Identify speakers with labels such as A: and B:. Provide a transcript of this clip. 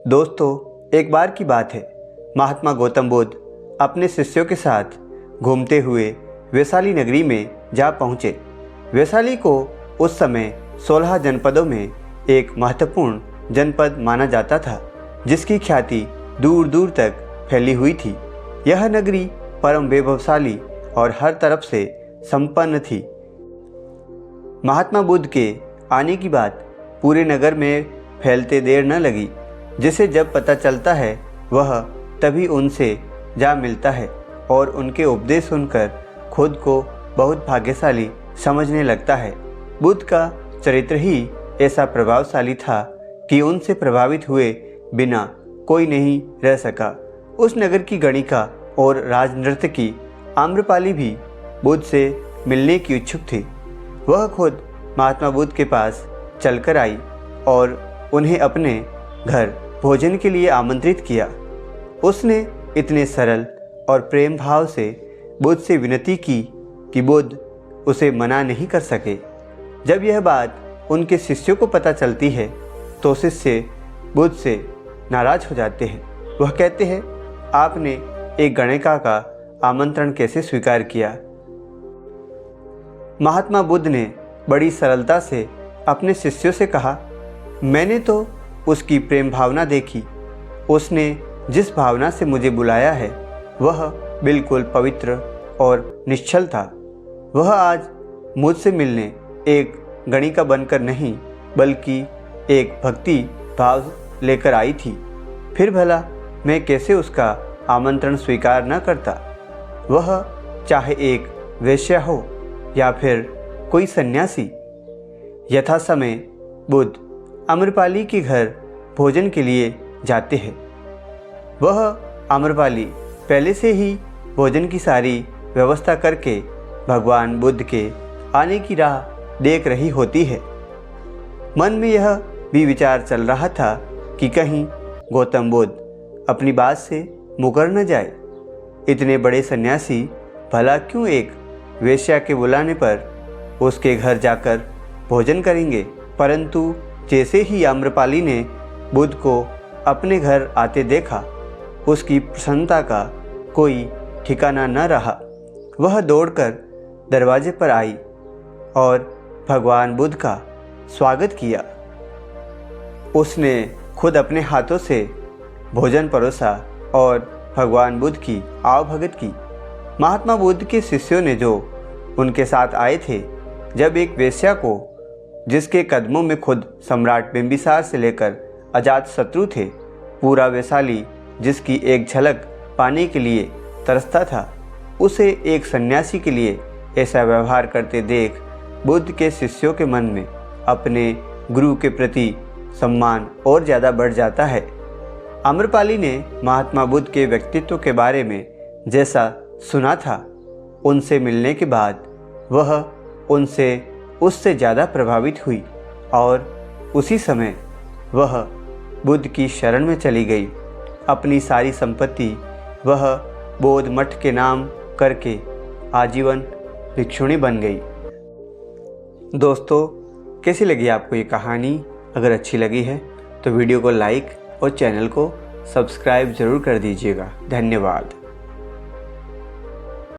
A: दोस्तों, एक बार की बात है। महात्मा गौतम बुद्ध अपने शिष्यों के साथ घूमते हुए वैशाली नगरी में जा पहुँचे। वैशाली को उस समय 16 जनपदों में एक महत्वपूर्ण जनपद माना जाता था, जिसकी ख्याति दूर दूर तक फैली हुई थी। यह नगरी परम वैभवशाली और हर तरफ से संपन्न थी। महात्मा बुद्ध के आने की बात पूरे नगर में फैलते देर न लगी। जिसे जब पता चलता है वह तभी उनसे जा मिलता है और उनके उपदेश सुनकर खुद को बहुत भाग्यशाली समझने लगता है। बुद्ध का चरित्र ही ऐसा प्रभावशाली था कि उनसे प्रभावित हुए बिना कोई नहीं रह सका। उस नगर की गणिका और राजनर्तकी आम्रपाली भी बुद्ध से मिलने की इच्छुक थी। वह खुद महात्मा बुद्ध के पास चलकर आई और उन्हें अपने घर भोजन के लिए आमंत्रित किया। उसने इतने सरल और प्रेम भाव से बुद्ध से विनती की कि बुद्ध उसे मना नहीं कर सके। जब यह बात उनके शिष्यों को पता चलती है तो शिष्य बुद्ध से नाराज हो जाते हैं। वह कहते हैं, आपने एक गणिका का आमंत्रण कैसे स्वीकार किया? महात्मा बुद्ध ने बड़ी सरलता से अपने शिष्यों से कहा, मैंने तो उसकी प्रेम भावना देखी। उसने जिस भावना से मुझे बुलाया है वह बिल्कुल पवित्र और निश्चल था। वह आज मुझसे मिलने एक गणिका बनकर नहीं बल्कि एक भक्ति भाव लेकर आई थी। फिर भला मैं कैसे उसका आमंत्रण स्वीकार न करता? वह चाहे एक वेश्या हो या फिर कोई सन्यासी। यथा समय बुद्ध आम्रपाली के घर भोजन के लिए जाते हैं। वह आम्रपाली पहले से ही भोजन की सारी व्यवस्था करके भगवान बुद्ध के आने की राह देख रही होती है। मन में यह भी विचार चल रहा था कि कहीं गौतम बुद्ध अपनी बात से मुकर न जाए। इतने बड़े सन्यासी भला क्यों एक वेश्या के बुलाने पर उसके घर जाकर भोजन करेंगे? परंतु जैसे ही आम्रपाली ने बुद्ध को अपने घर आते देखा, उसकी प्रसन्नता का कोई ठिकाना न रहा। वह दौड़कर दरवाजे पर आई और भगवान बुद्ध का स्वागत किया। उसने खुद अपने हाथों से भोजन परोसा और भगवान बुद्ध की आवभगत की। महात्मा बुद्ध के शिष्यों ने जो उनके साथ आए थे, जब एक वेश्या को, जिसके कदमों में खुद सम्राट बिंबिसार से लेकर अजात शत्रु थे, पूरा वैशाली जिसकी एक झलक पाने के लिए तरसता था, उसे एक सन्यासी के लिए ऐसा व्यवहार करते देख बुद्ध के शिष्यों के मन में अपने गुरु के प्रति सम्मान और ज़्यादा बढ़ जाता है। आम्रपाली ने महात्मा बुद्ध के व्यक्तित्व के बारे में जैसा सुना था, उनसे मिलने के बाद वह उससे ज़्यादा प्रभावित हुई और उसी समय वह बुद्ध की शरण में चली गई। अपनी सारी संपत्ति वह बौद्ध मठ के नाम करके आजीवन भिक्षुणी बन गई। दोस्तों, कैसी लगी आपको ये कहानी? अगर अच्छी लगी है तो वीडियो को लाइक और चैनल को सब्सक्राइब ज़रूर कर दीजिएगा। धन्यवाद।